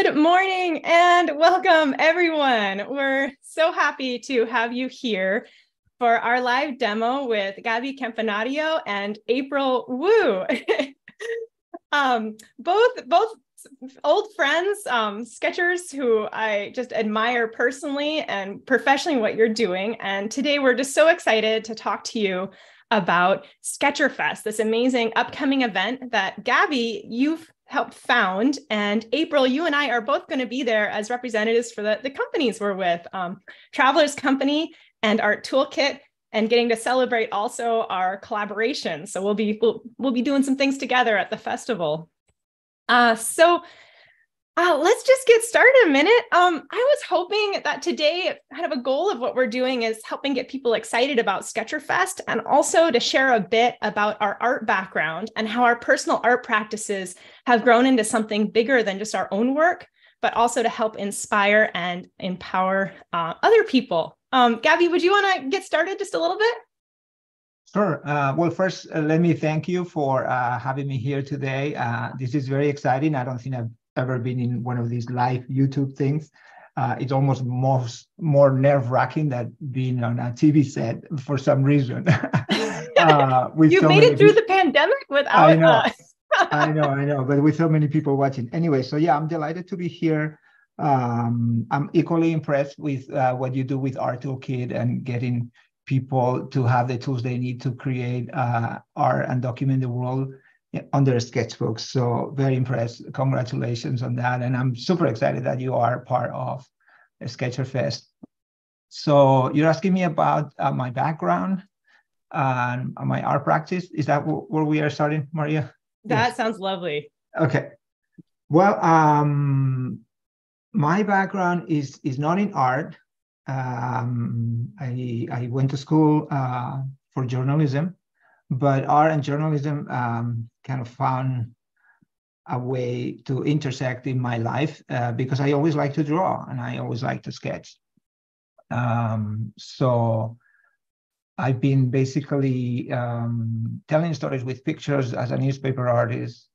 Good morning and welcome, everyone. We're so happy to have you here for our live demo with Gabi Campanario and April Wu. Both old friends, sketchers who I just admire personally and professionally what you're doing. And today we're just so excited to talk to you about Sketcherfest, this amazing upcoming event that Gabi, you've helped found. And April, you and I are both going to be there as representatives for the companies we're with, Traveler's Company and Art Toolkit, and getting to celebrate also our collaboration. So we'll be doing some things together at the festival. Let's just get started a minute. I was hoping that today, kind of a goal of what we're doing is helping get people excited about Sketcherfest and also to share a bit about our art background and how our personal art practices have grown into something bigger than just our own work, but also to help inspire and empower other people. Gabi, would you want to get started just a little bit? Sure. Well, first, let me thank you for having me here today. This is very exciting. I don't think I've ever been in one of these live YouTube things. It's almost more nerve-wracking than being on a TV set for some reason. You've made it through the pandemic without I know, but with so many people watching. Anyway, so yeah, I'm delighted to be here. I'm equally impressed with what you do with Art Toolkit and getting people to have the tools they need to create art and document the world under sketchbooks. So very impressed. Congratulations on that. And I'm super excited that you are part of Sketcherfest. So you're asking me about my background and my art practice. Is that where we are starting, Maria? That sounds lovely. Okay. Well, my background is not in art. I went to school for journalism, but art and journalism kind of found a way to intersect in my life because I always like to draw and I always like to sketch. So I've been basically telling stories with pictures as a newspaper artist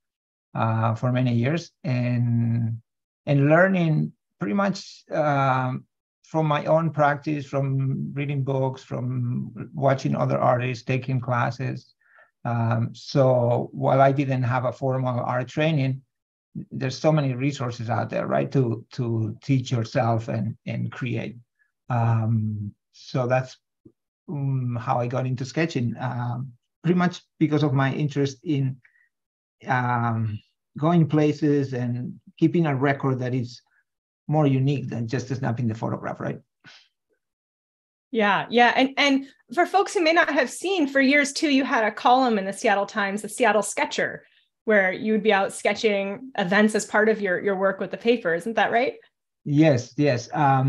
for many years and learning pretty much from my own practice, from reading books, from watching other artists, taking classes. So while I didn't have a formal art training, there's so many resources out there, right, to teach yourself and create. So that's how I got into sketching, pretty much because of my interest in going places and keeping a record that is more unique than just snapping the photograph, right? Yeah. And for folks who may not have seen, for years too, you had a column in the Seattle Times, the Seattle Sketcher, where you would be out sketching events as part of your work with the paper. Isn't that right? Yes. I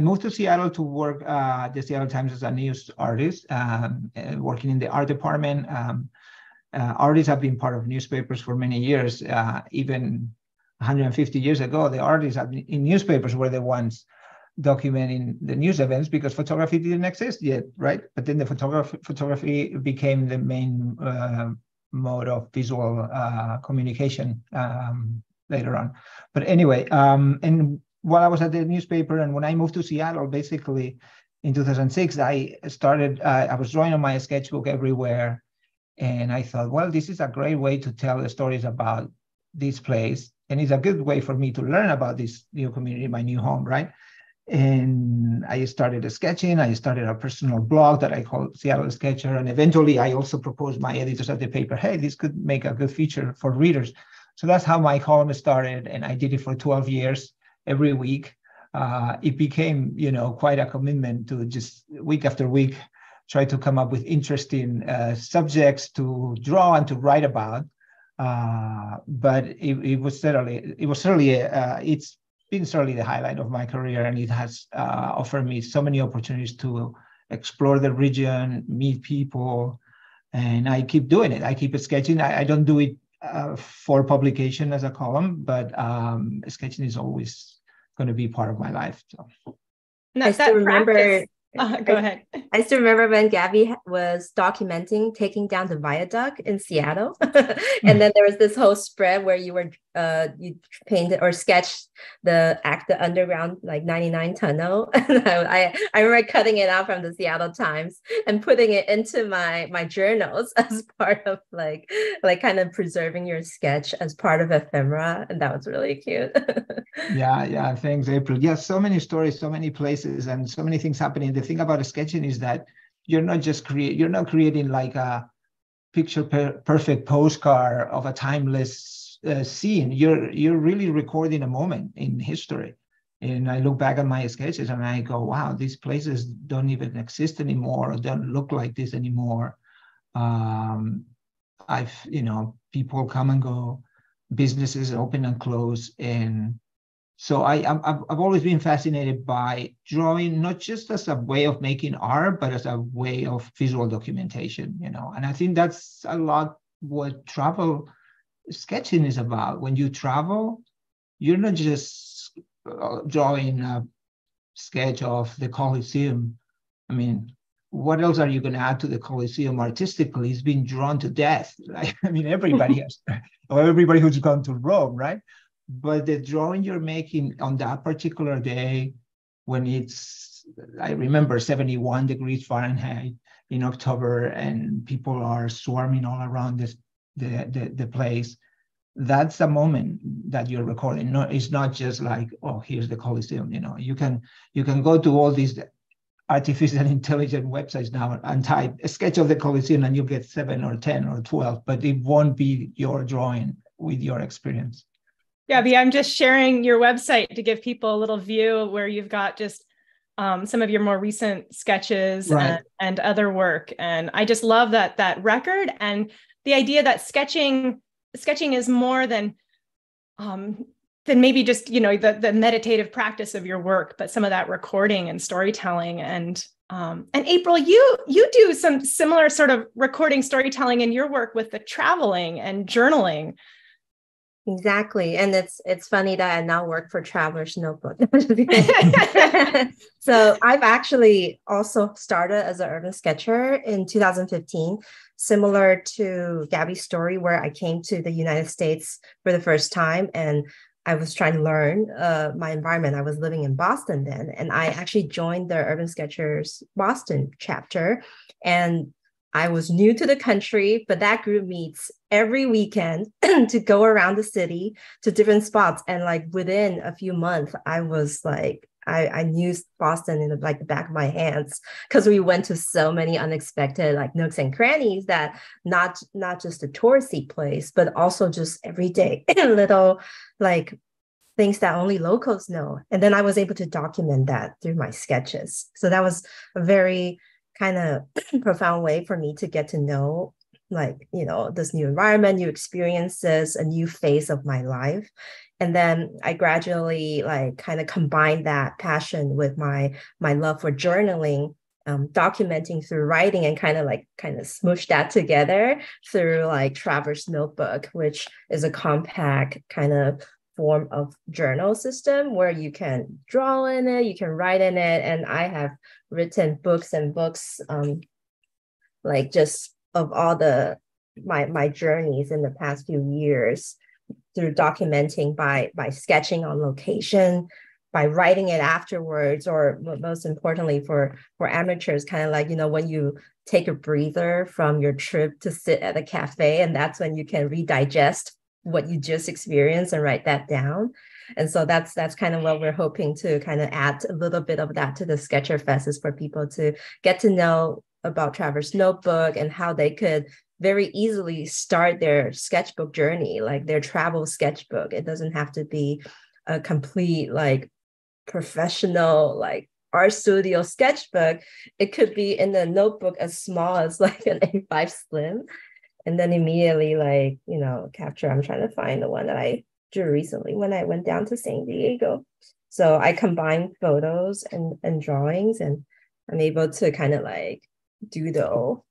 moved to Seattle to work at the Seattle Times as a news artist, working in the art department. Artists have been part of newspapers for many years, even 150 years ago, the artists in newspapers were the ones documenting the news events because photography didn't exist yet, right? But then the photography became the main mode of visual communication later on. But anyway, and while I was at the newspaper and when I moved to Seattle, basically in 2006, I was drawing on my sketchbook everywhere. And I thought, well, this is a great way to tell the stories about this place. And it's a good way for me to learn about this new community, my new home, right? And I started sketching. I started a personal blog that I called Seattle Sketcher. And eventually I also proposed my editors at the paper, hey, this could make a good feature for readers. So that's how my column started. And I did it for 12 years, every week. It became, quite a commitment to just week after week, try to come up with interesting subjects to draw and to write about. But it's been certainly the highlight of my career, and it has offered me so many opportunities to explore the region, meet people, and I keep doing it. I keep sketching. I don't do it for publication as a column, but sketching is always going to be part of my life. So. I still remember. Go ahead. I still remember when Gabi was documenting taking down the viaduct in Seattle. And then there was this whole spread where you were you painted or sketched the underground like 99 tunnel. And I remember cutting it out from the Seattle Times and putting it into my journals as part of like kind of preserving your sketch as part of ephemera. And that was really cute. Yeah. Thanks, April. Yeah, so many stories, so many places, and so many things happening. The thing about sketching is that you're not creating like a picture perfect postcard of a timeless scene. You're really recording a moment in history. And I look back at my sketches and I go, wow, these places don't even exist anymore, or don't look like this anymore. People come and go, businesses open and close, and so I've always been fascinated by drawing, not just as a way of making art, but as a way of visual documentation, And I think that's a lot what travel sketching is about. When you travel, you're not just drawing a sketch of the Colosseum. I mean, what else are you going to add to the Colosseum artistically? It's been drawn to death. Right? I mean, everybody has, or everybody who's gone to Rome, right? But the drawing you're making on that particular day, when it's, I remember 71 degrees Fahrenheit in October, and people are swarming all around the place, that's a moment that you're recording. No, it's not just like, oh, here's the Colosseum. You can go to all these artificial intelligent websites now and type a sketch of the Colosseum, and you'll get 7 or 10 or 12, but it won't be your drawing with your experience. Gabi, I'm just sharing your website to give people a little view where you've got just some of your more recent sketches, right, and other work. And I just love that record, and the idea that sketching is more than maybe just, the meditative practice of your work, but some of that recording and storytelling. And April, you do some similar sort of recording storytelling in your work with the traveling and journaling. Exactly. And it's funny that I now work for Traveler's Notebook. So I've actually also started as an urban sketcher in 2015, similar to Gabi's story, where I came to the United States for the first time and I was trying to learn my environment. I was living in Boston then, and I actually joined the Urban Sketchers Boston chapter. And I was new to the country, but that group meets every weekend to go around the city to different spots. And like within a few months, I was like, I knew Boston in the back of my hands, because we went to so many unexpected like nooks and crannies that not just a touristy place, but also just everyday little like things that only locals know. And then I was able to document that through my sketches. So that was a very kind of profound way for me to get to know this new environment, new experiences, a new phase of my life. And then I gradually kind of combined that passion with my love for journaling, documenting through writing, and kind of smush that together through Traveler's Notebook, which is a compact kind of form of journal system where you can draw in it, you can write in it. And I have written books and books, just of all my journeys in the past few years, through documenting by sketching on location, by writing it afterwards, or most importantly for amateurs, kind of when you take a breather from your trip to sit at a cafe, and that's when you can redigest what you just experienced and write that down. And so that's kind of what we're hoping to kind of add a little bit of that to the Sketcher Fest, is for people to get to know about Traveler's Notebook and how they could very easily start their sketchbook journey, like their travel sketchbook. It doesn't have to be a complete professional art studio sketchbook. It could be in a notebook as small as an A5 slim. And then immediately capture, I'm trying to find the one that I drew recently when I went down to San Diego. So I combine photos and drawings, and I'm able to kind of doodle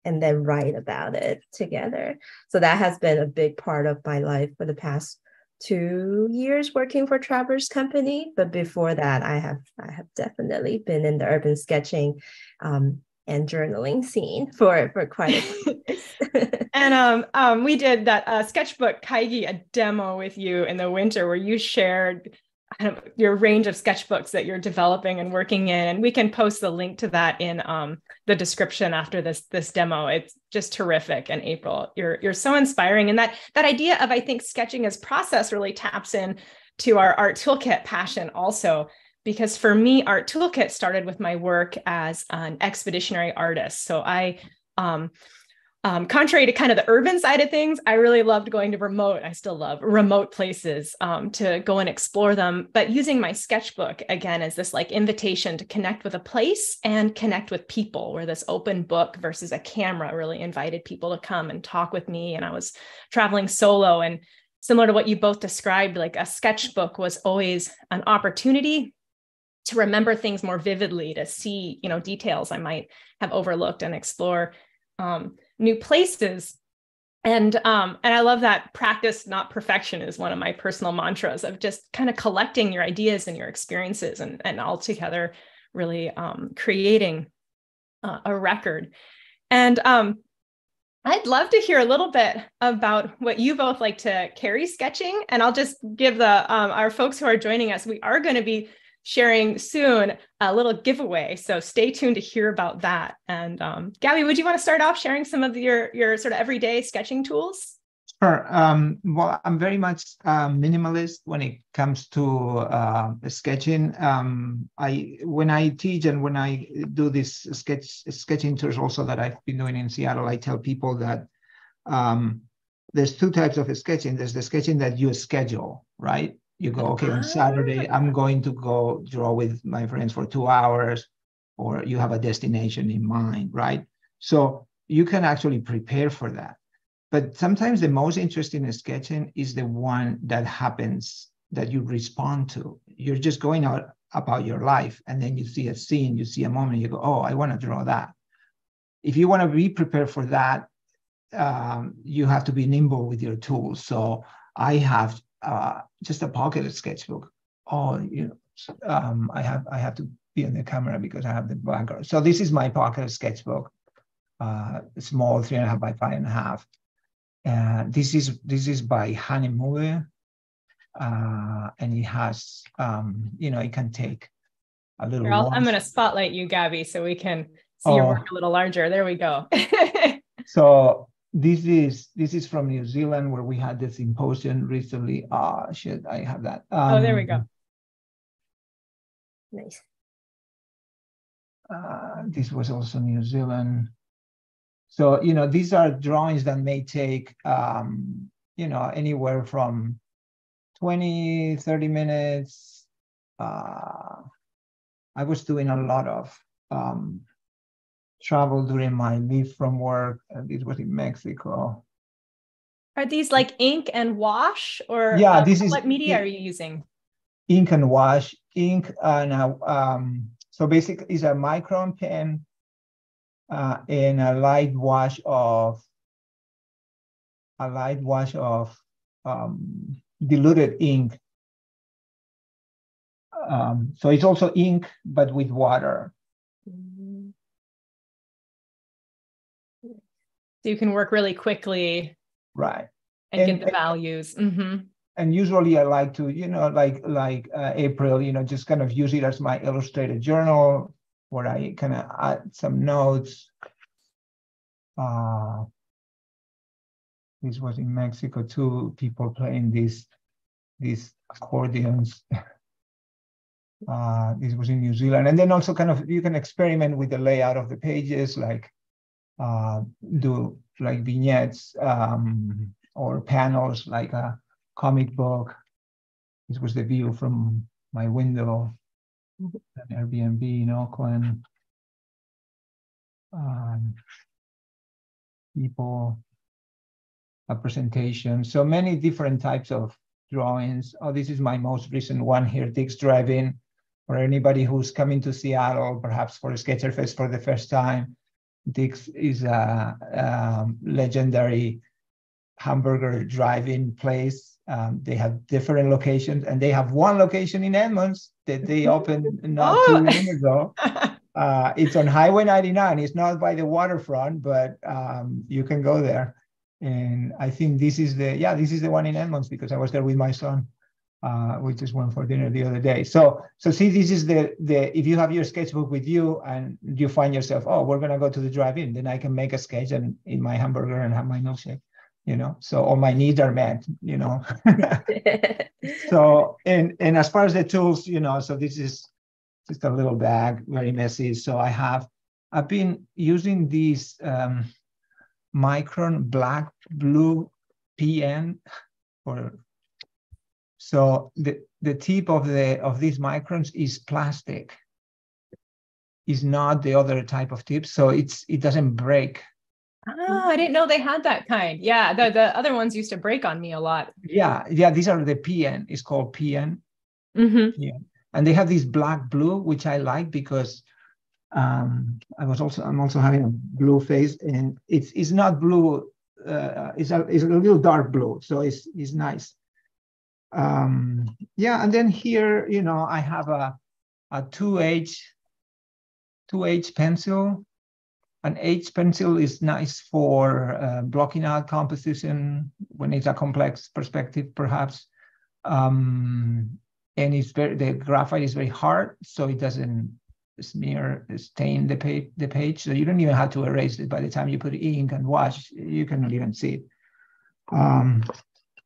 and then write about it together. So that has been a big part of my life for the past 2 years working for Traveler's Company. But before that, I have definitely been in the urban sketching and journaling scene for quite a few years. And we did that sketchbook Kaigi, a demo with you in the winter where you shared kind of your range of sketchbooks that you're developing and working in. And we can post the link to that in the description after this demo. It's just terrific. And April, you're so inspiring. And that idea of, I think, sketching as process really taps in to our Art Toolkit passion also, because for me, Art Toolkit started with my work as an expeditionary artist. So I, contrary to kind of the urban side of things, I really loved going to I still love remote places to go and explore them, but using my sketchbook again as this like invitation to connect with a place and connect with people, where this open book versus a camera really invited people to come and talk with me. And I was traveling solo, and similar to what you both described, like a sketchbook was always an opportunity to remember things more vividly, to see, details I might have overlooked and explore new places. And I love that practice, not perfection, is one of my personal mantras of just kind of collecting your ideas and your experiences and all together really creating a record. And I'd love to hear a little bit about what you both like to carry sketching. And I'll just give our folks who are joining us, we are going to be sharing soon a little giveaway. So stay tuned to hear about that. And Gabi, would you want to start off sharing some of your sort of everyday sketching tools? Sure. Well, I'm very much minimalist when it comes to sketching. When I teach and when I do this sketching tours also that I've been doing in Seattle, I tell people that there's two types of sketching. There's the sketching that you schedule, right? You go, okay, on Saturday, I'm going to go draw with my friends for 2 hours, or you have a destination in mind, right? So you can actually prepare for that. But sometimes the most interesting sketching is the one that happens, that you respond to. You're just going out about your life, and then you see a scene, you see a moment, you go, oh, I want to draw that. If you want to be prepared for that, you have to be nimble with your tools. So I have just a pocket sketchbook. I have to be on the camera because I have the background. So this is my pocket sketchbook, small, 3.5 by 5.5. This is by Hanemue, and it has, it can take a little. I'm going to spotlight you, Gabi, so we can see your work a little larger. There we go. So this is from New Zealand, where we had the symposium recently. I have that. There we go. Nice. This was also New Zealand. So, these are drawings that may take, anywhere from 20, 30 minutes. I was doing a lot of travel during my leave from work. This was in Mexico. Are these like ink and wash, or yeah? What media are you using? Ink and wash. Ink so basically, it's a micron pen and a light wash of diluted ink. So it's also ink, but with water. So you can work really quickly, right? And get the values. Mm-hmm. And usually I like to, like April, just kind of use it as my illustrated journal, where I kind of add some notes. This was in Mexico too, people playing these accordions. This was in New Zealand. And then also kind of, you can experiment with the layout of the pages, like do like vignettes or panels, like a comic book. This was the view from my window, an Airbnb in Oakland. People, a presentation. So many different types of drawings. This is my most recent one here, Dick's Drive-In, for anybody who's coming to Seattle, perhaps for a Sketcher Fest for the first time. Dick's is a legendary hamburger drive-in place. They have different locations, and they have one location in Edmonds that they opened not too long ago. It's on Highway 99. It's not by the waterfront, but you can go there. And I think this is the one in Edmonds, because I was there with my son. We just went for dinner the other day. So see, this is the if you have your sketchbook with you and you find yourself, oh, we're gonna go to the drive-in, then I can make a sketch and eat my hamburger and have my milkshake, So all my needs are met, So and as far as the tools, so this is just a little bag, very messy. So I've been using these Micron black blue pen so the tip of these microns is plastic. Is not the other type of tip, so it doesn't break. Oh, I didn't know they had that kind. Yeah, the other ones used to break on me a lot. Yeah. These are the PN. It's called PN. Mm-hmm. Yeah, and they have this black blue, which I like because I'm also having a blue face, and it's not blue. It's a little dark blue, so it's nice. And then here, I have a 2H pencil. An H pencil is nice for blocking out composition when it's a complex perspective, perhaps. And the graphite is very hard, so it doesn't stain the page. So you don't even have to erase it. By the time you put ink and wash, you cannot even see it.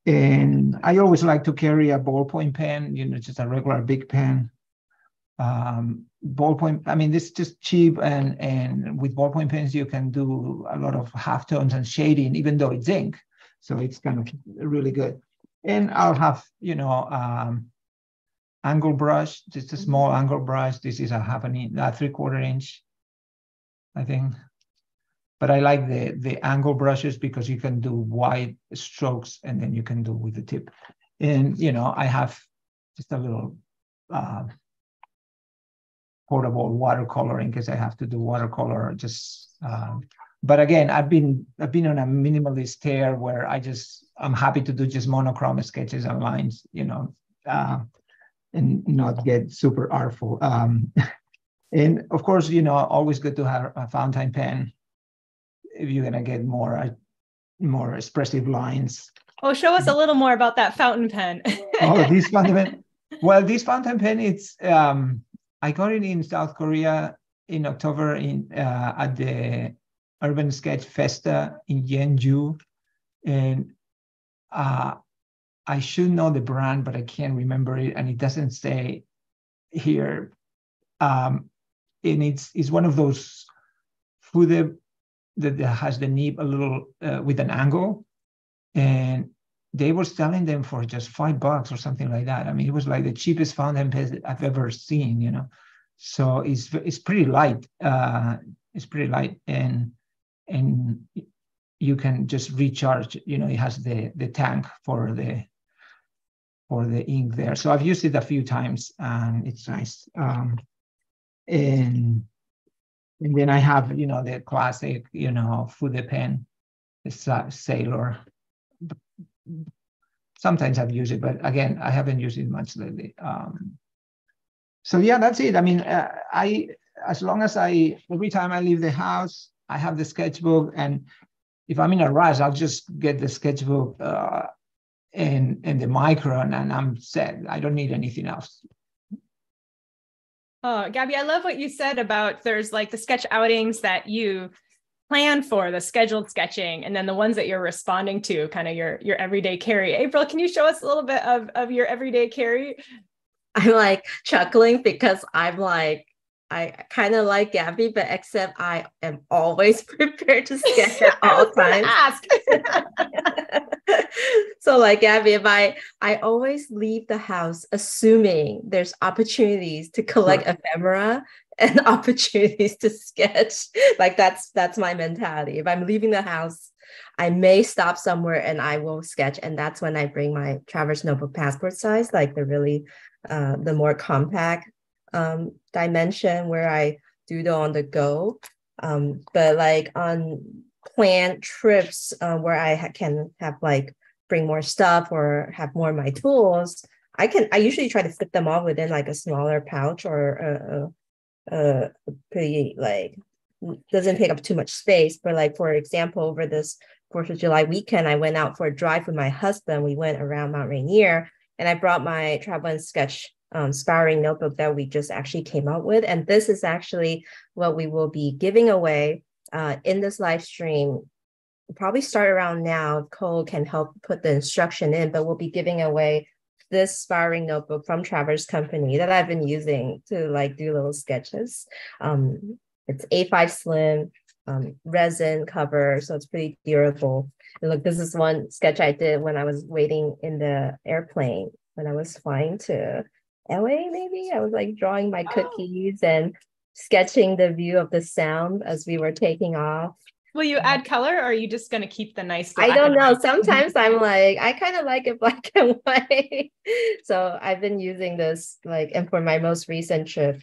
And I always like to carry a ballpoint pen, just a regular big pen. Ballpoint, I mean, this is just cheap, and with ballpoint pens, you can do a lot of halftones and shading, even though it's ink. So it's kind of really good. And I'll have, angle brush, just a small angle brush. This is a 3/4 inch, I think. But I like the angle brushes because you can do wide strokes and then you can do with the tip. And, I have just a little portable watercolor in case I have to do watercolor. But again, I've been on a minimalist tear where I'm happy to do just monochrome sketches and lines, and not get super artful. And of course, always good to have a fountain pen if you're gonna get more expressive lines. Oh, show us a little more about that fountain pen. This fountain pen. Well, this fountain pen, it's I got it in South Korea in October at the Urban Sketch Festa in Jeonju, and I should know the brand, but I can't remember it, and it doesn't say here. And it's one of those food that has the nib a little with an angle, and they were selling them for just $5 or something like that. I mean, it was like the cheapest fountain pen I've ever seen, So it's pretty light. It's pretty light, and you can just recharge. It has the tank for the ink there. So I've used it a few times, and it's nice. And then I have the classic food pen, the Sailor. Sometimes I've used it, but again, I haven't used it much lately. So yeah, that's it. I mean, as long as every time I leave the house, I have the sketchbook, and if I'm in a rush, I'll just get the sketchbook and the Micron, and I'm set. I don't need anything else. Oh, Gabi, I love what you said about there's like the sketch outings that you plan for, the scheduled sketching, and then the ones that you're responding to, kind of your everyday carry. April, can you show us a little bit of your everyday carry? I'm like chuckling because I'm like, I kind of like Gabi, but except I am always prepared to sketch at all times. Ask. So like Gabi, if I always leave the house assuming there's opportunities to collect ephemera and opportunities to sketch. Like that's my mentality. If I'm leaving the house, I may stop somewhere and I will sketch. And that's when I bring my Traverse notebook passport size, like the more compact dimension where I doodle on the go. But like on planned trips where I can have like bring more stuff or have more of my tools, I usually try to fit them all within like a smaller pouch or pretty like doesn't take up too much space. But like, for example, over this 4th of July weekend, I went out for a drive with my husband. We went around Mount Rainier, and I brought my travel and sketch sparring notebook that we just actually came out with. And this is actually what we will be giving away in this live stream. We'll probably start around now. Cole can help put the instruction in, but we'll be giving away this sparring notebook from TRAVELER'S Company that I've been using to like do little sketches. It's A5 slim, resin cover, so it's pretty durable. And look, this is one sketch I did when I was waiting in the airplane when I was flying to LA, maybe. I was like drawing my cookies and sketching the view of the sound as we were taking off. Will you add color, or are you just going to keep the nice black? I don't know. Sometimes I'm like, I kind of like it black and white. So I've been using this like, and for my most recent trip,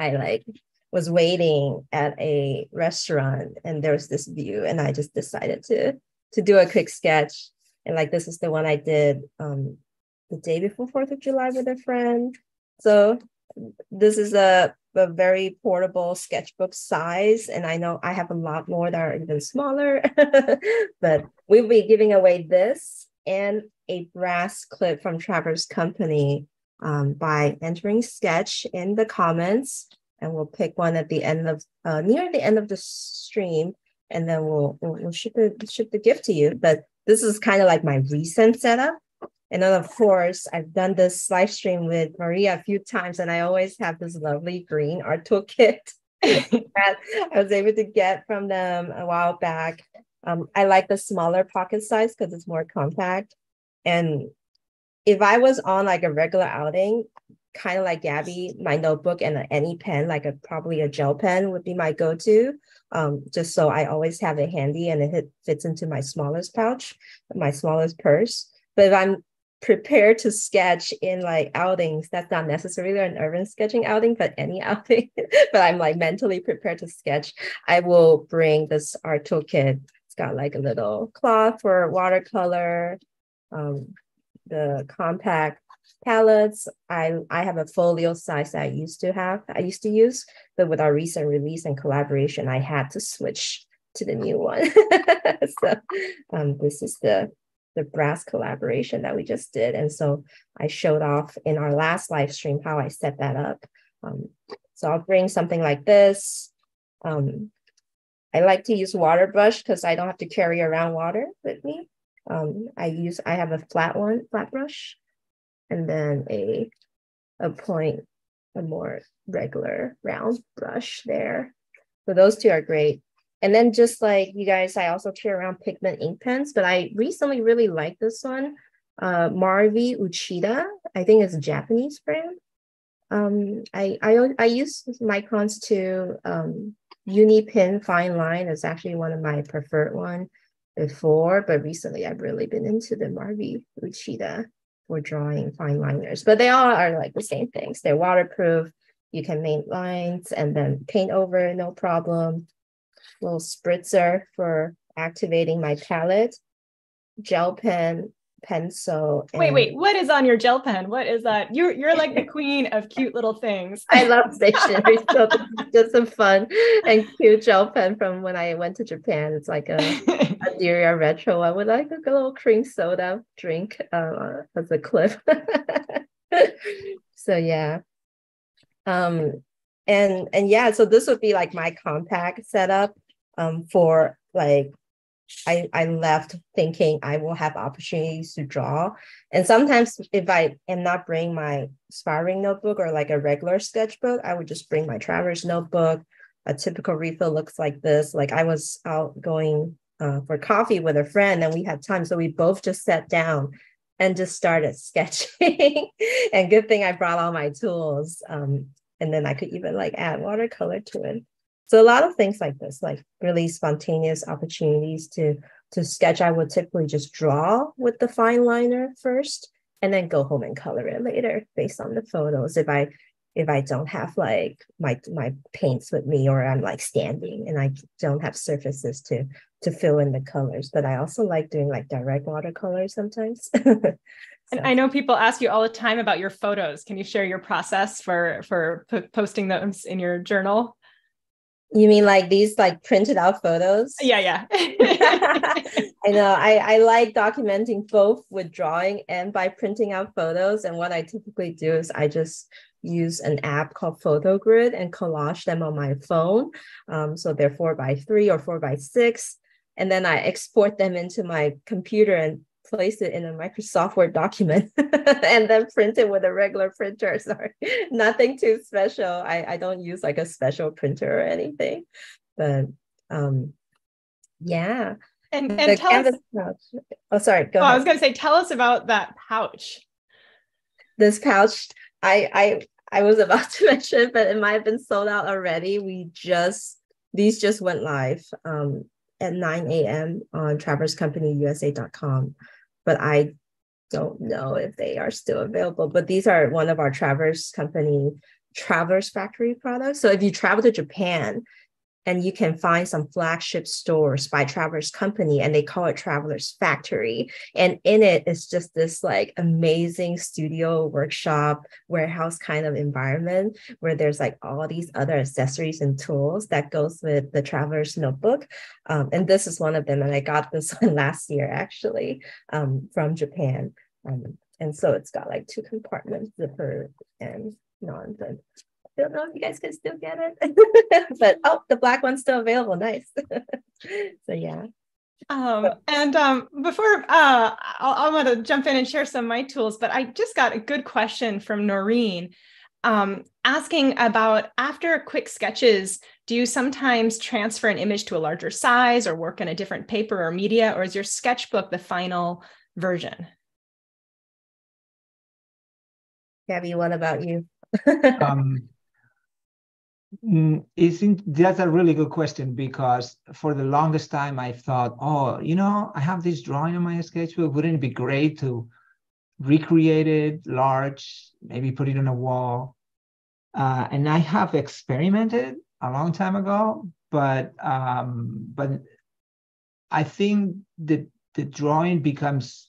I like was waiting at a restaurant and there was this view, and I just decided to do a quick sketch. And like, this is the one I did the day before 4th of July with a friend. So this is a very portable sketchbook size. And I know I have a lot more that are even smaller, but we'll be giving away this and a brass clip from TRAVELER'S Company by entering sketch in the comments. And we'll pick one at the end of, near the end of the stream. And then we'll ship the gift to you. But this is kind of like my recent setup. And then, of course, I've done this live stream with Maria a few times, and I always have this lovely green art toolkit that I was able to get from them a while back. I like the smaller pocket size because it's more compact. And if I was on like a regular outing, kind of like Gabi, my notebook and any pen, like probably a gel pen would be my go-to, just so I always have it handy and it fits into my smallest pouch, my smallest purse. But if I'm prepared to sketch in like outings, that's not necessarily an urban sketching outing, but any outing, but I'm like mentally prepared to sketch, I will bring this art toolkit. It's got like a little cloth for watercolor, the compact palettes. I have a folio size that I used to use, but with our recent release and collaboration, I had to switch to the new one. So this is the brass collaboration that we just did. And so I showed off in our last live stream how I set that up. So I'll bring something like this. I like to use water brush because I don't have to carry around water with me. I have a flat brush, and then a more regular round brush there. So those two are great. And then just like you guys, I also carry around pigment ink pens, but I recently really like this one, Marvi Uchida. I think it's a Japanese brand. I use Microns too. Unipin Fine Line is actually one of my preferred one before, but recently I've really been into the Marvi Uchida for drawing fine liners. But they all are like the same things. They're waterproof. You can make lines and then paint over, no problem. Little spritzer for activating my palette, gel pen, pencil. Wait, what is on your gel pen? What is that? You're like the queen of cute little things. I love stationery, so just some fun and cute gel pen from when I went to Japan. It's like a Deria retro one with like a little cream soda drink as a clip. So yeah. And yeah, so this would be like my compact setup for like, I left thinking I will have opportunities to draw. And sometimes if I am not bringing my sparring notebook or like a regular sketchbook, I would just bring my TRAVELER'S notebook. A typical refill looks like this. Like I was out going for coffee with a friend and we had time. So we both just sat down and just started sketching. And good thing I brought all my tools. And then I could even like add watercolor to it. So a lot of things like this, like really spontaneous opportunities to sketch. I would typically just draw with the fine liner first and then go home and color it later based on the photos. If I don't have like my paints with me, or I'm like standing and I don't have surfaces to fill in the colors. But I also like doing like direct watercolor sometimes. And I know people ask you all the time about your photos. Can you share your process for posting those in your journal? You mean like these like printed out photos? Yeah. I know. I like documenting both with drawing and by printing out photos. And what I typically do is I just use an app called PhotoGrid and collage them on my phone. So they're 4x3 or 4x6. And then I export them into my computer and place it in a Microsoft Word document and then print it with a regular printer. Sorry, nothing too special. I don't use like a special printer or anything, but yeah. And the tell canvas us. pouch. Oh, sorry. Go ahead. I was going to say, tell us about that pouch. This pouch, I was about to mention, but it might have been sold out already. These just went live at 9 a.m. on TRAVELER'SCompanyUSA.com. But I don't know if they are still available. But these are one of our Travelers Company Travelers Factory products. So if you travel to Japan, and you can find some flagship stores by Travelers Company, and they call it Travelers Factory. And in it is just this like amazing studio, workshop, warehouse kind of environment where there's like all these other accessories and tools that goes with the Travelers notebook. And this is one of them. And I got this one last year, actually, from Japan. And so it's got like 2 compartments, zipper and non-zip. Don't know if you guys can still get it, but the black one's still available. Nice. So yeah. Before I want to jump in and share some of my tools, but I just got a good question from Noreen asking about, after quick sketches, do you sometimes transfer an image to a larger size or work in a different paper or media, or is your sketchbook the final version? Gabi, what about you? That's a really good question, because for the longest time I thought, I have this drawing on my sketchbook. Wouldn't it be great to recreate it large, maybe put it on a wall? And I have experimented a long time ago, but I think that the drawing becomes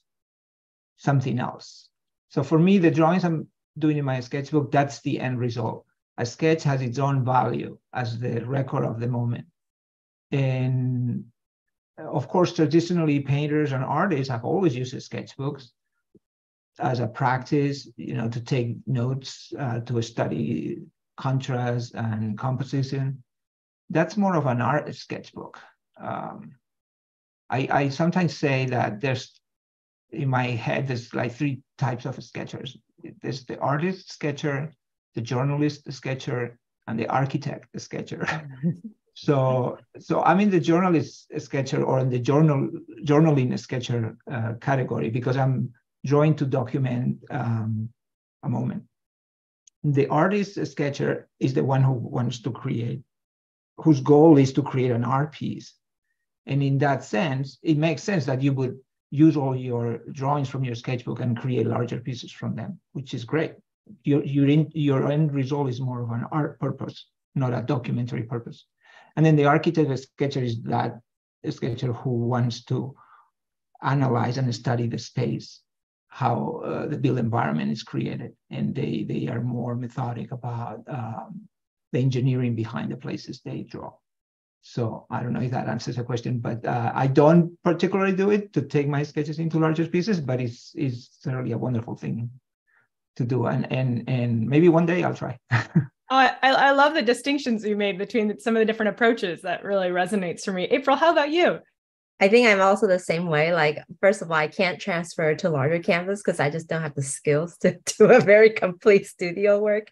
something else. So for me, the drawings I'm doing in my sketchbook, that's the end result. A sketch has its own value as the record of the moment. And of course, traditionally, painters and artists have always used sketchbooks as a practice, to take notes, to study contrast and composition. That's more of an art sketchbook. I sometimes say that in my head, there's like 3 types of sketchers. There's the artist sketcher, the journalist sketcher, and the architect sketcher. So I'm in the journalist sketcher, or in the journaling sketcher category, because I'm drawing to document a moment. The artist sketcher is the one who wants to create, whose goal is to create an art piece. And in that sense, it makes sense that you would use all your drawings from your sketchbook and create larger pieces from them, which is great. Your end result is more of an art purpose, not a documentary purpose. And then the architect sketcher is that sketcher who wants to analyze and study the space, how the built environment is created, and they are more methodic about the engineering behind the places they draw. So I don't know if that answers the question, but I don't particularly do it to take my sketches into larger pieces, but it's certainly a wonderful thing to do, and maybe one day I'll try. I love the distinctions you made between some of the different approaches. That really resonates for me. April, how about you? I think I'm also the same way. Like, first of all, I can't transfer to larger canvas because I just don't have the skills to do a very complete studio work.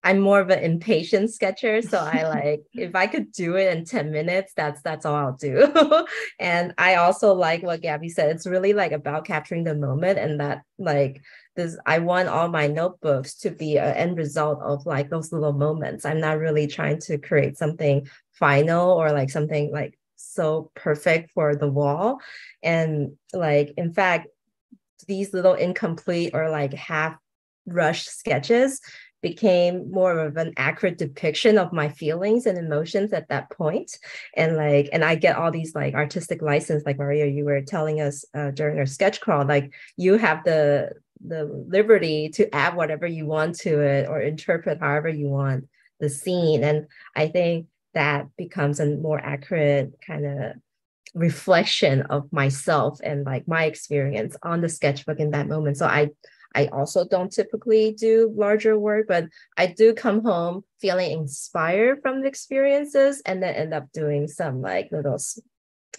I'm more of an impatient sketcher. So I like, if I could do it in 10 minutes, that's all I'll do. And I also like what Gabi said. It's really like about capturing the moment, and that like this, I want all my notebooks to be an end result of like those little moments. I'm not really trying to create something final or like something like so perfect for the wall. And like, in fact, these little incomplete or like half rushed sketches became more of an accurate depiction of my feelings and emotions at that point. And I get all these like artistic license, like Maria, you were telling us during our sketch crawl, like you have the liberty to add whatever you want to it or interpret however you want the scene. And I think that becomes a more accurate kind of reflection of myself and like my experience on the sketchbook in that moment. So I also don't typically do larger work, but I do come home feeling inspired from the experiences and then end up doing some like little,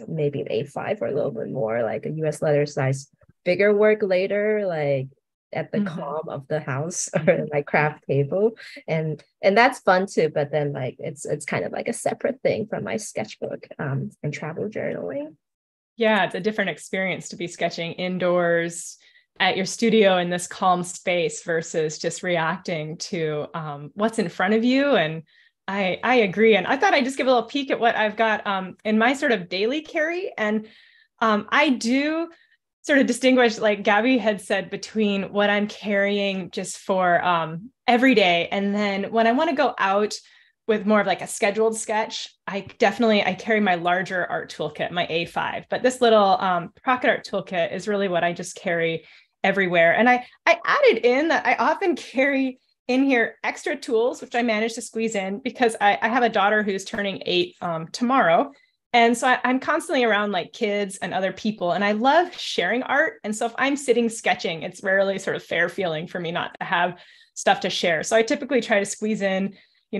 maybe an A5 or a little bit more, like a US letter size bigger work later, like at the calm of the house or my craft table. And that's fun too, but then like it's kind of like a separate thing from my sketchbook and travel journaling. Yeah, it's a different experience to be sketching indoors at your studio in this calm space versus just reacting to what's in front of you. And I agree. And I thought I'd just give a little peek at what I've got in my sort of daily carry. And I do sort of distinguish, like Gabi had said, between what I'm carrying just for every day. And then when I want to go out with more of like a scheduled sketch, I carry my larger art toolkit, my A5. But this little pocket art toolkit is really what I just carry everywhere. And I added in that I often carry in here extra tools, which I managed to squeeze in because I have a daughter who's turning 8 tomorrow. And so I'm constantly around like kids and other people, and I love sharing art. And so if I'm sitting sketching, it's rarely sort of fair feeling for me not to have stuff to share. So I typically try to squeeze in,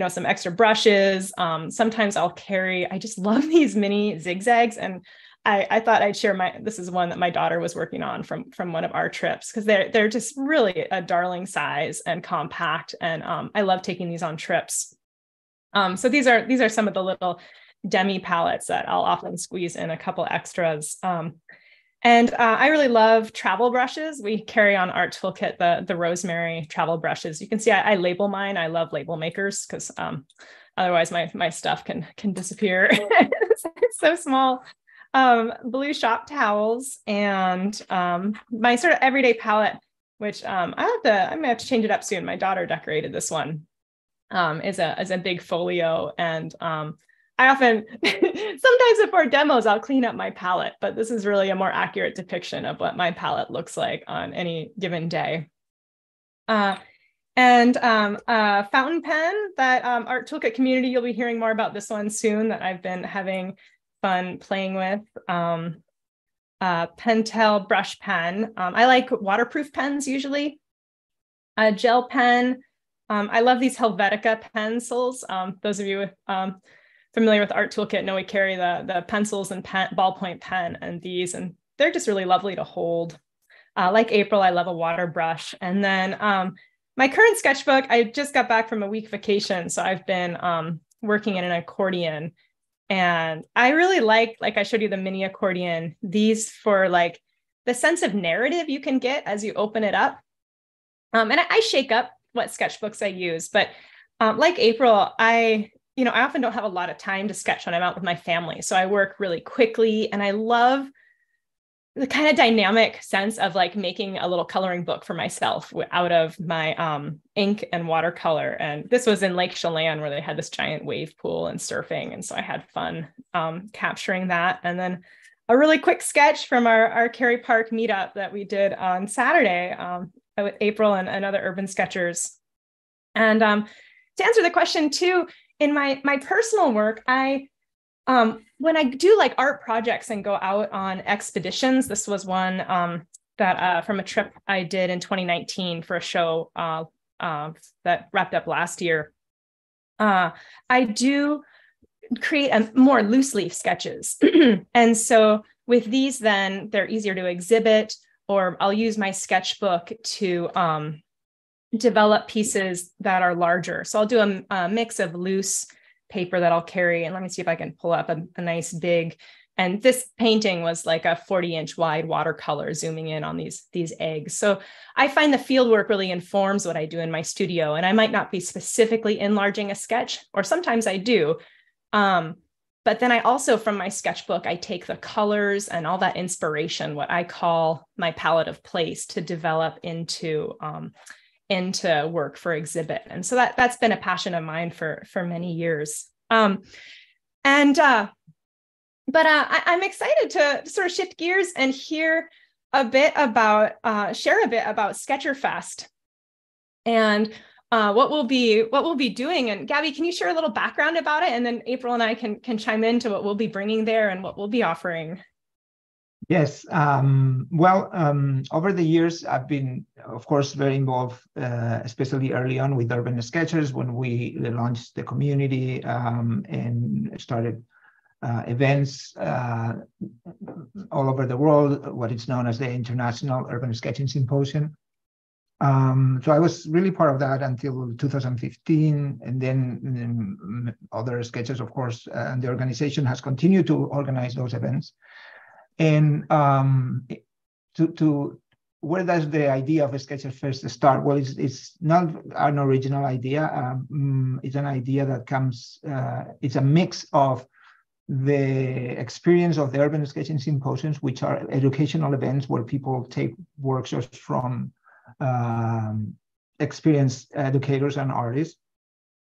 some extra brushes. Sometimes I'll carry, I just love these mini zigzags. And I thought I'd share this is one that my daughter was working on from one of our trips, because they're just really a darling size and compact. And I love taking these on trips. So these are some of the little demi palettes that I'll often squeeze in a couple extras. And I really love travel brushes. We carry on Art Toolkit the rosemary travel brushes. You can see I label mine. I love label makers because otherwise my stuff can disappear. It's so small. Blue shop towels and my sort of everyday palette, which I'm gonna have to change it up soon. My daughter decorated this one. Is a big folio, and I often, sometimes before demos, I'll clean up my palette, but this is really a more accurate depiction of what my palette looks like on any given day. And a fountain pen that Art Toolkit community, you'll be hearing more about this one soon, that I've been having fun playing with. Pentel brush pen. I like waterproof pens usually. A gel pen. I love these Helvetica pencils. Those of you familiar with Art Toolkit know we carry the pencils and ballpoint pen and these, and they're just really lovely to hold. Like April, I love a water brush. And then my current sketchbook, I just got back from a week vacation, so I've been working in an accordion. And I really like I showed you the mini accordion, these for like the sense of narrative you can get as you open it up. And I shake up what sketchbooks I use, but like April, I often don't have a lot of time to sketch when I'm out with my family. So I work really quickly, and I love the kind of dynamic sense of like making a little coloring book for myself out of my ink and watercolor. And this was in Lake Chelan, where they had this giant wave pool and surfing. And so I had fun capturing that. And then a really quick sketch from our Cary Park meetup that we did on Saturday with April and other urban sketchers. And to answer the question too, in my personal work, when I do like art projects and go out on expeditions, this was one that from a trip I did in 2019 for a show that wrapped up last year. I do create more loose leaf sketches. And so with these, then they're easier to exhibit, or I'll use my sketchbook to develop pieces that are larger. So I'll do a mix of loose paper that I'll carry. And let me see if I can pull up a nice big, and this painting was like a 40-inch wide watercolor zooming in on these eggs. So I find the field work really informs what I do in my studio. And I might not be specifically enlarging a sketch, or sometimes I do. But then I also, from my sketchbook, I take the colors and all that inspiration, what I call my palette of place, to develop into into work for exhibit. And so that's been a passion of mine for many years. But I'm excited to sort of shift gears and hear a bit about, share a bit about Sketcherfest and what we'll be doing. And Gabi, can you share a little background about it? And then April and I can chime into what we'll be bringing there and what we'll be offering. Yes. Over the years, I've been, of course, very involved, especially early on with Urban Sketchers when we launched the community and started events all over the world, what is known as the International Urban Sketching Symposium. So I was really part of that until 2015, and then other sketchers, of course, and the organization has continued to organize those events. And to where does the idea of a Sketcherfest start? Well, it's not an original idea. It's an idea that comes, it's a mix of the experience of the Urban Sketching Symposiums, which are educational events where people take workshops from experienced educators and artists.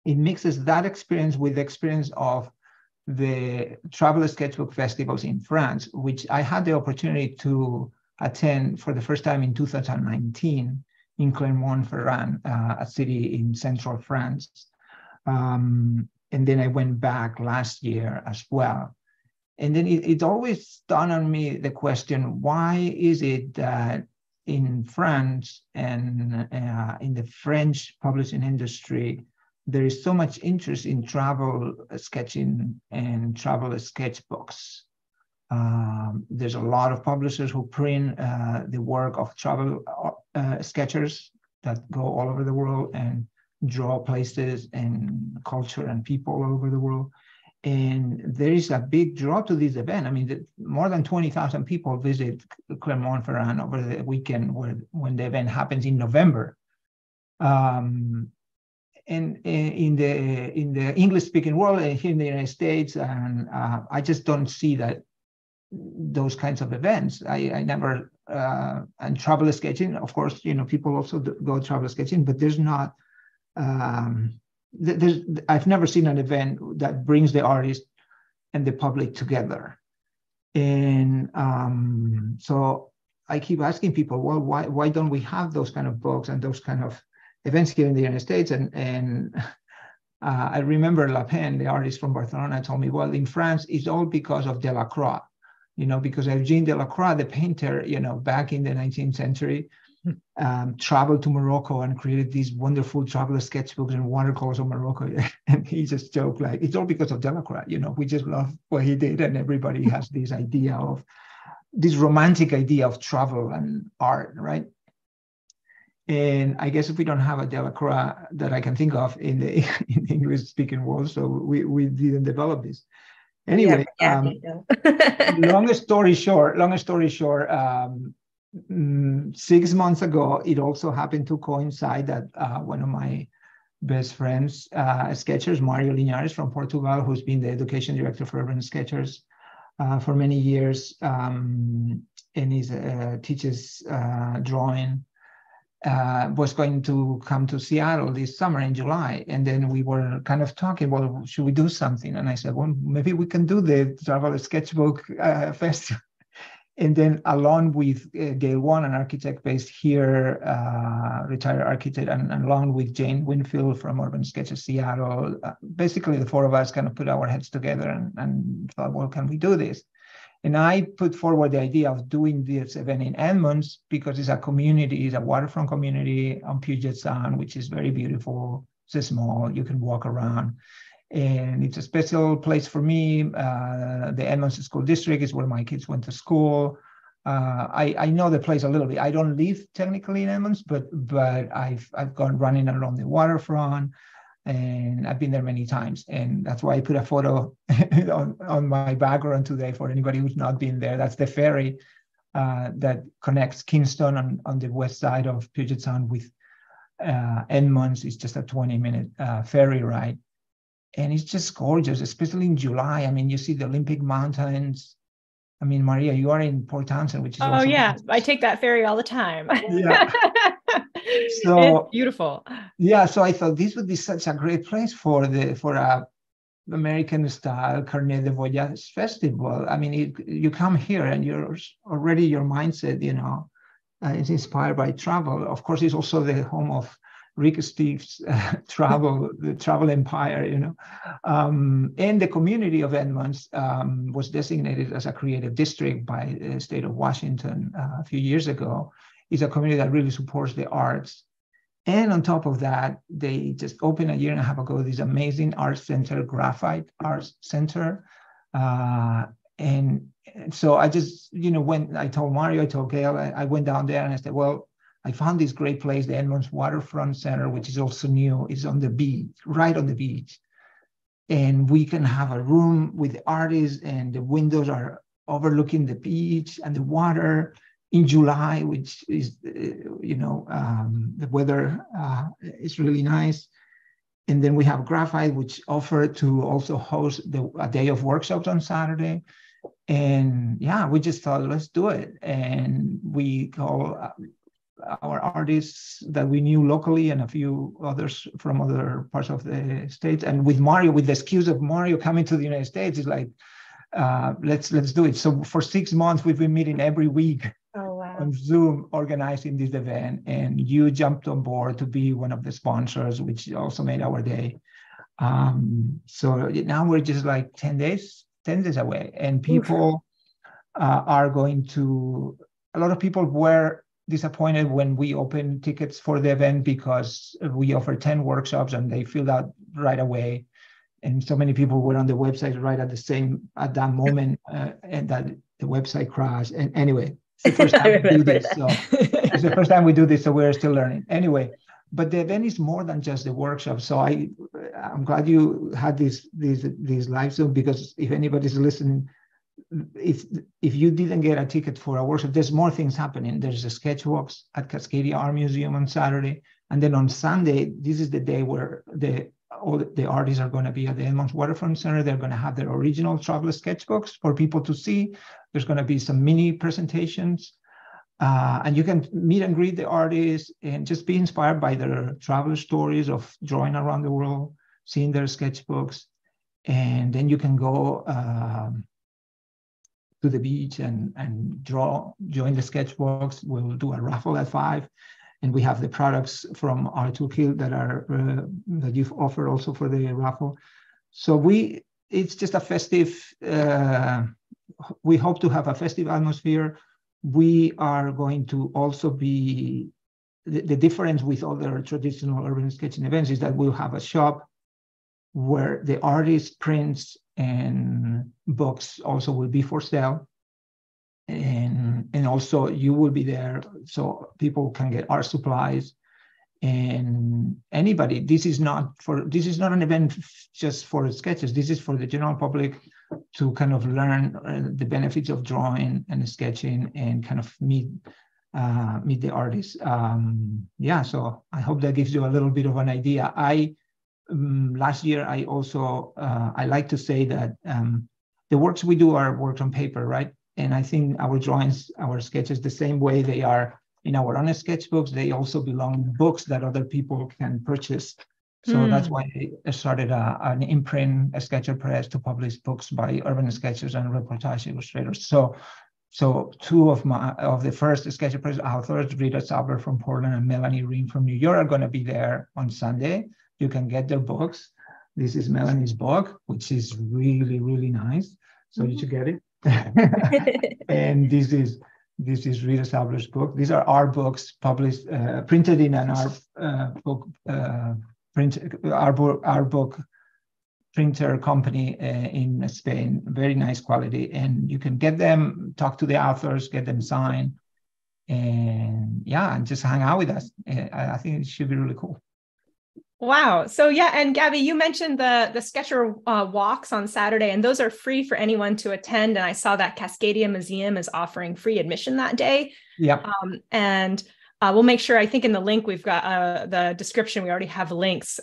It mixes that experience with the experience of the travel sketchbook festivals in France, which I had the opportunity to attend for the first time in 2019 in Clermont-Ferrand, a city in central France. And then I went back last year as well. And then it always dawned on me the question, why is it that in France and in the French publishing industry, there is so much interest in travel sketching and travel sketchbooks? There's a lot of publishers who print the work of travel sketchers that go all over the world and draw places and culture and people all over the world. And there is a big draw to this event. I mean, more than 20,000 people visit Clermont-Ferrand over the weekend when the event happens in November. And in the English-speaking world, here in the United States, and I just don't see those kinds of events. I never, and travel sketching, of course, people also go travel sketching, but there's not, I've never seen an event that brings the artist and the public together. And so I keep asking people, well, why don't we have those kind of books and those kind of events here in the United States? And I remember Lapin, the artist from Barcelona, told me, well, in France, it's all because of Delacroix, because Eugene Delacroix, the painter, back in the 19th century, traveled to Morocco and created these wonderful traveler sketchbooks and watercolors of Morocco. And he just joked like, it's all because of Delacroix, we just love what he did. And everybody has this romantic idea of travel and art, right? And I guess if we don't have a Delacroix that I can think of in the English-speaking world, so we didn't develop this. Anyway, long story short, 6 months ago, it also happened to coincide that one of my best friends, sketchers, Mario Linhares from Portugal, who's been the education director for Urban Sketchers for many years, and he teaches drawing, was going to come to Seattle this summer in July. And then we were kind of talking, well, should we do something? And I said, well, maybe we can do the Travel Sketchbook Festival. And then along with Gail Wan, an architect based here, retired architect, and along with Jane Winfield from Urban Sketches Seattle, basically the four of us kind of put our heads together and thought, well, can we do this? And I put forward the idea of doing this event in Edmonds because it's a community, it's a waterfront community on Puget Sound, which is very beautiful. It's small, you can walk around. And it's a special place for me. The Edmonds School District is where my kids went to school. I know the place a little bit. I don't live technically in Edmonds, but I've gone running around the waterfront, and I've been there many times. And that's why I put a photo on my background today for anybody who's not been there. That's the ferry that connects Kingston on the west side of Puget Sound with Edmonds. It's just a 20-minute ferry ride. And it's just gorgeous, especially in July. I mean, you see the Olympic Mountains. I mean, Maria, you are in Port Townsend, which is I take that ferry all the time. Yeah. It's beautiful. Yeah, so I thought this would be such a great place for a American style Carnet de Voyage festival. I mean, you come here and you're already, your mindset, is inspired by travel. Of course, it's also the home of Rick Steve's the travel empire, and the community of Edmonds was designated as a creative district by the state of Washington a few years ago. It's a community that really supports the arts. And on top of that, they just opened a year and a half ago this amazing art center, Graphite Arts Center. And so I just, when I told Mario, I told Gail, I went down there and I said, well, I found this great place, the Edmonds Waterfront Center, which is also new. It's on the beach, right on the beach. And we can have a room with the artists, and the windows are overlooking the beach and the water in July, which is, the weather is really nice. And then we have Graphite, which offered to also host a day of workshops on Saturday. And yeah, we just thought, let's do it. And we call our artists that we knew locally and a few others from other parts of the States. And with Mario, with the excuse of Mario coming to the United States, it's like, let's do it. So for 6 months, we've been meeting every week. Oh, wow. On Zoom, organizing this event, and you jumped on board to be one of the sponsors, which also made our day. So now we're just like 10 days away, and people are going to, a lot of people were disappointed when we opened tickets for the event because we offer 10 workshops and they filled out right away. And so many people were on the website right at that moment, and that the website crashed. And anyway, it's the first time we do this. So it's the first time we do this, so we're still learning. Anyway, but the event is more than just the workshop. So I'm glad you had this live Zoom, because if anybody's listening, if you didn't get a ticket for a workshop, there's more things happening. There's a sketchbooks at Cascadia Art Museum on Saturday. And then on Sunday, this is the day where all the artists are going to be at the Edmonds Waterfront Center. They're going to have their original traveler sketchbooks for people to see. There's going to be some mini presentations, and you can meet and greet the artists and just be inspired by their travel stories of drawing around the world, seeing their sketchbooks. And then you can go to the beach and join the sketchbooks. We'll do a raffle at 5. And we have the products from our Toolkit that you've offered also for the raffle. So it's just a festive, we hope to have a festive atmosphere. We are going to also be, the difference with other traditional urban sketching events is that we'll have a shop where the artist prints and books also will be for sale. And also you will be there so people can get art supplies, and anybody. This is not an event just for sketches. This is for the general public to kind of learn the benefits of drawing and sketching and kind of meet the artists. So I hope that gives you a little bit of an idea. Last year I also I like to say that the works we do are works on paper, right? And I think our drawings, our sketches, the same way they are in our own sketchbooks, they also belong in books that other people can purchase. So that's why I started an imprint, a sketcher press, to publish books by urban sketchers and reportage illustrators. So two of the first sketcher press authors, Rita Sauber from Portland and Melanie Ream from New York, are going to be there on Sunday. You can get their books. This is Melanie's book, which is really, really nice. So you should get it. And this is Rita Sauber's book. These are our books published, printed in an art book printer company in Spain. Very nice quality, and you can get them, talk to the authors, get them signed, and just hang out with us. I think it should be really cool. Wow. So and Gabi, you mentioned the Sketcher walks on Saturday, and those are free for anyone to attend. And I saw that Cascadia Museum is offering free admission that day. Yeah. And we'll make sure, I think in the link, we've got the description, we already have links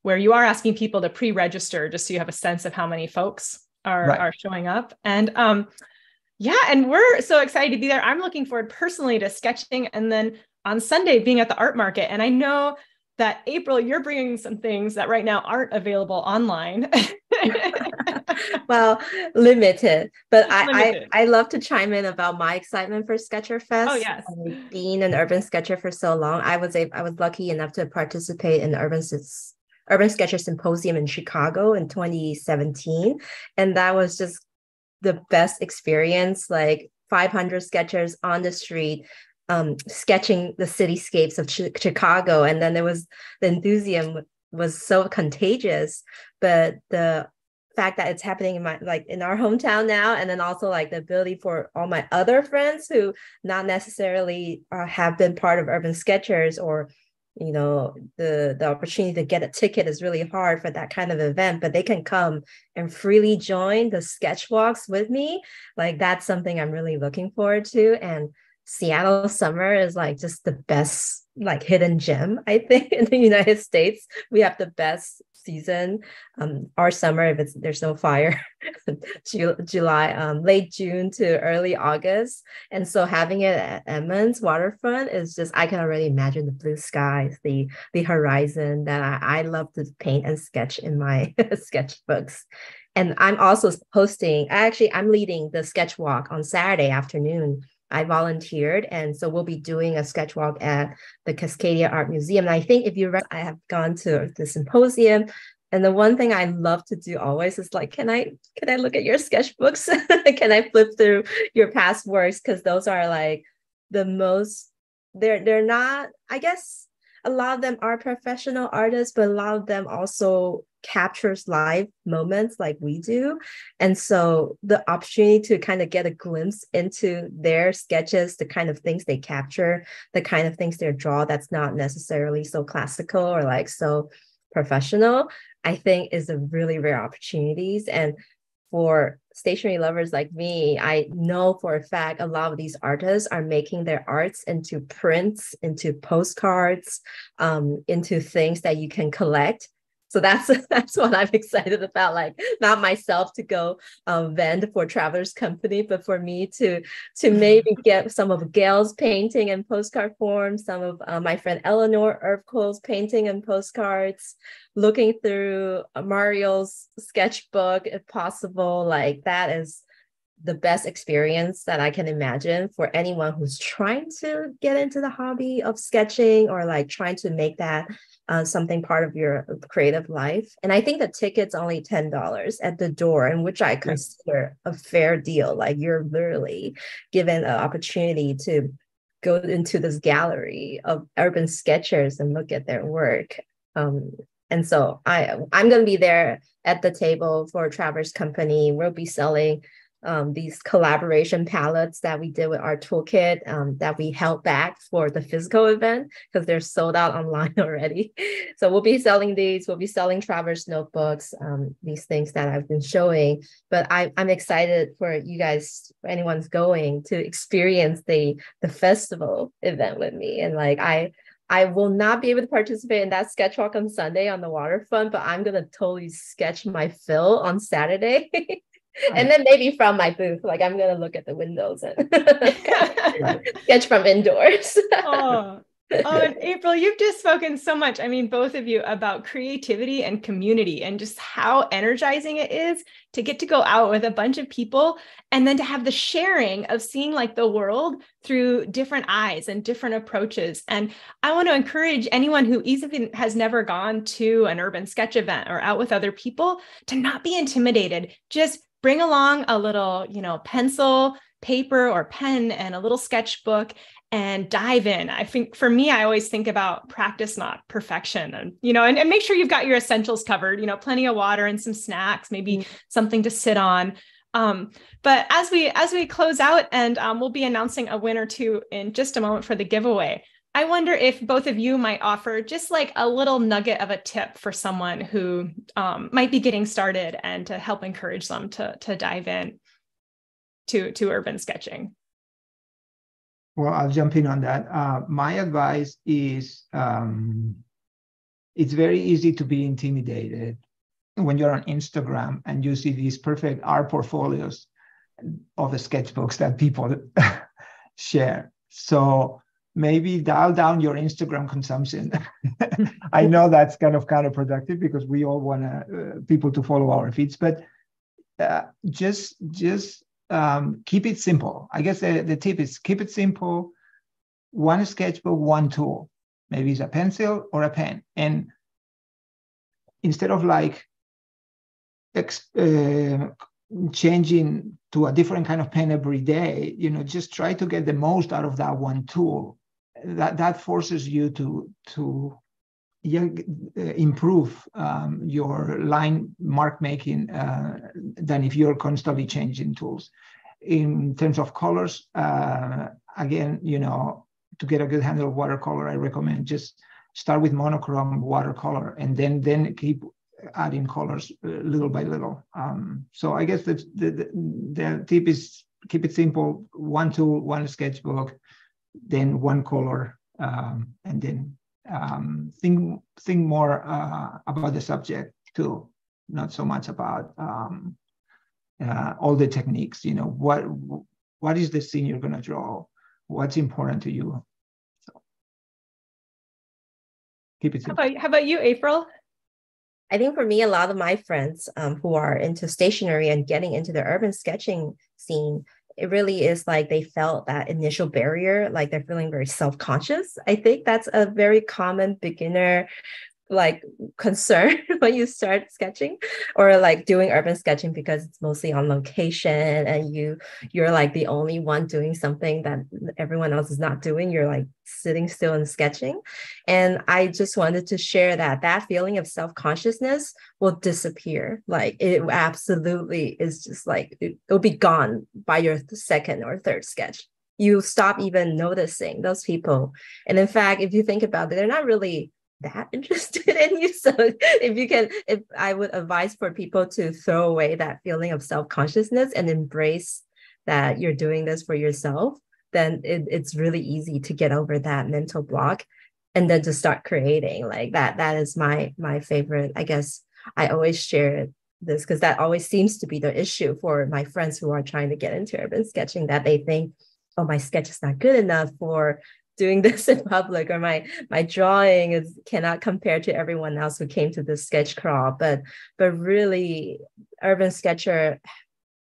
where you are asking people to pre-register, just so you have a sense of how many folks are showing up. And and we're so excited to be there. I'm looking forward personally to sketching. And then on Sunday being at the art market. And I know that April, you're bringing some things that right now aren't available online. Well, limited, but Limited. I love to chime in about my excitement for Sketcher Fest. Oh, yes. Being an urban sketcher for so long, I was lucky enough to participate in the Urban Sketcher Symposium in Chicago in 2017, and that was just the best experience. Like 500 sketchers on the street, sketching the cityscapes of Chicago, and then there was the enthusiasm was so contagious. But the fact that it's happening in our hometown now, and then also like the ability for all my other friends who not necessarily have been part of Urban Sketchers, or the opportunity to get a ticket is really hard for that kind of event, but they can come and freely join the sketch walks with me. Like, that's something I'm really looking forward to. And Seattle summer is like just the best, like, hidden gem, I think, in the United States. We have the best season. Our summer, if there's no fire, July, late June to early August. And so having it at Edmonds waterfront is just, I can already imagine the blue skies, the horizon that I love to paint and sketch in my sketchbooks. And I'm also I'm leading the sketch walk on Saturday afternoon. I volunteered, and so we'll be doing a sketch walk at the Cascadia Art Museum. And I think I have gone to the symposium, and the one thing I love to do always is like, can I look at your sketchbooks? Can I flip through your past works? Because those are like the most, they're not, I guess a lot of them are professional artists, but a lot of them also captures live moments like we do. And so the opportunity to kind of get a glimpse into their sketches, the kind of things they capture, the kind of things they draw that's not necessarily so classical or like so professional, I think is a really rare opportunities. And for stationery lovers like me, I know for a fact a lot of these artists are making their arts into prints, into postcards, into things that you can collect. So that's what I'm excited about. Like, not myself to go vend for Traveler's Company, but for me to maybe get some of Gail's painting in postcard form, some of my friend Eleanor Erfko's painting and postcards, looking through Mario's sketchbook if possible. Like, that is the best experience that I can imagine for anyone who's trying to get into the hobby of sketching, or like trying to make that something part of your creative life. And I think the ticket's only $10 at the door, and which I consider a fair deal. Like, you're literally given an opportunity to go into this gallery of urban sketchers and look at their work. And so I'm going to be there at the table for Traveler's Company. We'll be selling these collaboration palettes that we did with our Toolkit that we held back for the physical event because they're sold out online already. So we'll be selling these. We'll be selling Traveler's notebooks, these things that I've been showing. But I'm excited for you guys, for anyone's going, to experience the festival event with me. And like, I will not be able to participate in that sketch walk on Sunday on the waterfront, but I'm going to totally sketch my fill on Saturday. And then maybe from my booth, like, I'm going to look at the windows and sketch from indoors. Oh, and April, you've just spoken so much. I mean, both of you, about creativity and community, and just how energizing it is to get to go out with a bunch of people, and then to have the sharing of seeing like the world through different eyes and different approaches. And I want to encourage anyone who even has never gone to an urban sketch event or out with other people to not be intimidated. Just bring along a little, pencil, paper, or pen, and a little sketchbook, and dive in. I think for me, I always think about practice, not perfection, and make sure you've got your essentials covered, plenty of water and some snacks, maybe something to sit on. But as we close out, and we'll be announcing a winner too in just a moment for the giveaway, I wonder if both of you might offer just like a little nugget of a tip for someone who might be getting started, and to help encourage them to dive in to urban sketching. Well, I'll jump in on that. My advice is it's very easy to be intimidated when you're on Instagram and you see these perfect art portfolios of the sketchbooks that people share. So maybe dial down your Instagram consumption. I know that's kind of counterproductive because we all want people to follow our feeds, but just keep it simple. I guess the tip is keep it simple. One sketchbook, one tool. Maybe it's a pencil or a pen. And instead of like changing to a different kind of pen every day, just try to get the most out of that one tool. That forces you to improve your line mark making than if you're constantly changing tools. In terms of colors, again, to get a good handle of watercolor, I recommend just start with monochrome watercolor and then keep adding colors little by little. So I guess the tip is keep it simple: one tool, one sketchbook, then one color, and then think more about the subject too, not so much about all the techniques. What is the scene you're going to draw? What's important to you? So keep it simple. How about you, April? I think for me, a lot of my friends who are into stationery and getting into the urban sketching scene, it really is like they felt that initial barrier, like they're feeling very self-conscious. I think that's a very common beginner like concern when you start sketching or like doing urban sketching, because it's mostly on location and you're like the only one doing something that everyone else is not doing. You're like sitting still and sketching. And I just wanted to share that feeling of self-consciousness will disappear. Like it absolutely is just like it'll be gone by your second or third sketch. You stop even noticing those people. And in fact, if you think about it, they're not really that interested in you. So if I would advise for people to throw away that feeling of self-consciousness and embrace that you're doing this for yourself, then it's really easy to get over that mental block and then to start creating like that. That is my favorite. I guess I always share this because that always seems to be the issue for my friends who are trying to get into urban sketching, that they think, oh, my sketch is not good enough for doing this in public, or my drawing cannot compare to everyone else who came to this sketch crawl. But really, urban sketching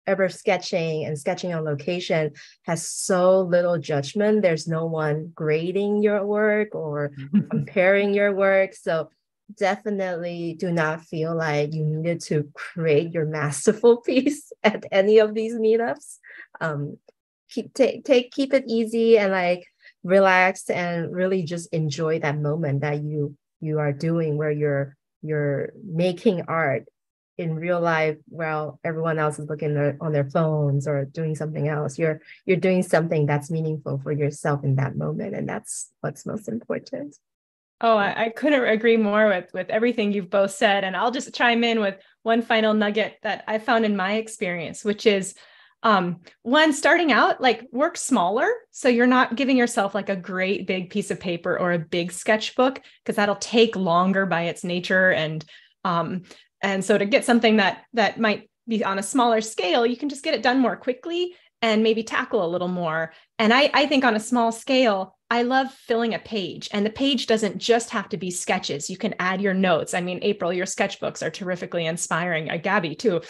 and sketching on location has so little judgment. There's no one grading your work or comparing your work. So definitely do not feel like you needed to create your masterful piece at any of these meetups. Keep it easy and like relaxed and really just enjoy that moment that you are doing, where you're making art in real life while everyone else is looking on their phones or doing something else. You're doing something that's meaningful for yourself in that moment, and that's what's most important. Oh, I couldn't agree more with everything you've both said. And I'll just chime in with one final nugget that I found in my experience, which is one, starting out, like work smaller. So you're not giving yourself like a great big piece of paper or a big sketchbook, because that'll take longer by its nature. And so to get something that might be on a smaller scale, you can just get it done more quickly and maybe tackle a little more. And I think on a small scale, I love filling a page, and the page doesn't just have to be sketches. You can add your notes. I mean, April, your sketchbooks are terrifically inspiring. Gabi too.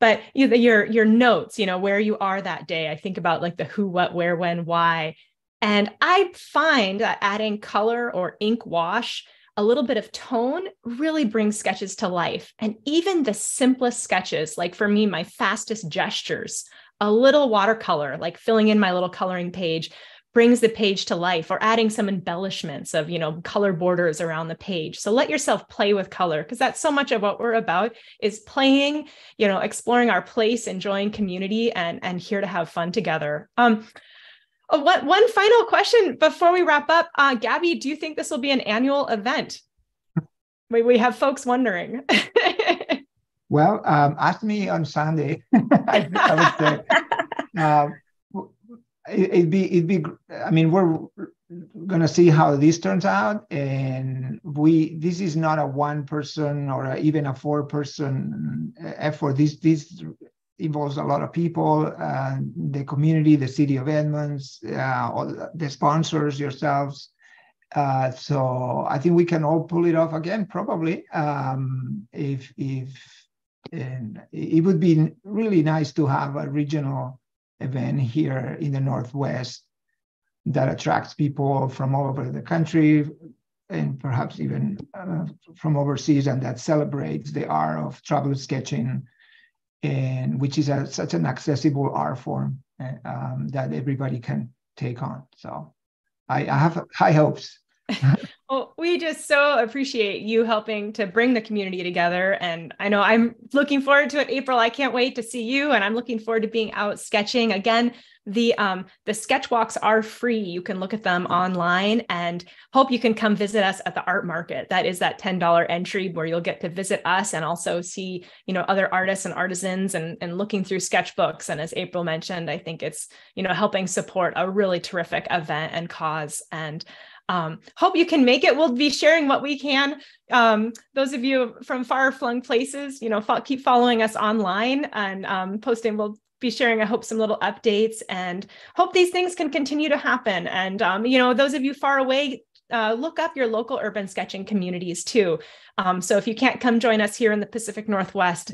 But your notes, where you are that day. I think about like the who, what, where, when, why. And I find that adding color or ink wash, a little bit of tone, really brings sketches to life. And even the simplest sketches, like for me, my fastest gestures, a little watercolor, like filling in my little coloring page, brings the page to life, or adding some embellishments of, color borders around the page. So let yourself play with color, because that's so much of what we're about, is playing, exploring our place, enjoying community, and here to have fun together. One final question before we wrap up. Gabi, do you think this will be an annual event? We have folks wondering. Well, ask me on Sunday. I would say. It'd be. I mean, we're gonna see how this turns out, and this is not a one person or even a 4-person effort. This involves a lot of people, the community, the city of Edmonds, all the sponsors, yourselves. So I think we can all pull it off again, probably. If and it would be really nice to have a regional event here in the Northwest that attracts people from all over the country and perhaps even from overseas, and that celebrates the art of travel sketching, and which is such an accessible art form that everybody can take on. So I have high hopes. Well, we just so appreciate you helping to bring the community together. And I know I'm looking forward to it, April. I can't wait to see you. And I'm looking forward to being out sketching. Again, the sketch walks are free. You can look at them online, and hope you can come visit us at the art market. That is that $10 entry where you'll get to visit us and also see, other artists and artisans and looking through sketchbooks. And as April mentioned, I think it's, helping support a really terrific event and cause. And hope you can make it. We'll be sharing what we can. Those of you from far-flung places, keep following us online and posting. We'll be sharing, I hope, some little updates, and hope these things can continue to happen. And, those of you far away, look up your local urban sketching communities too. So if you can't come join us here in the Pacific Northwest,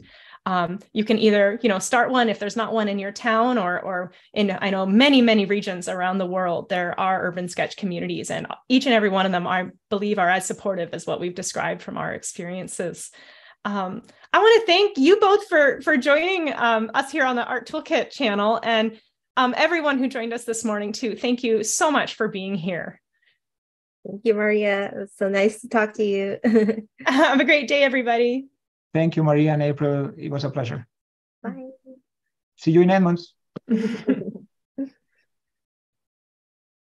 you can either, start one if there's not one in your town, or in, I know, many, many regions around the world, there are urban sketch communities, and each and every one of them, I believe, are as supportive as what we've described from our experiences. I want to thank you both for joining us here on the Art Toolkit channel, and everyone who joined us this morning too. Thank you so much for being here. Thank you, Maria. It was so nice to talk to you. Have a great day, everybody. Thank you, Maria and April. It was a pleasure. Bye. See you in Edmonds.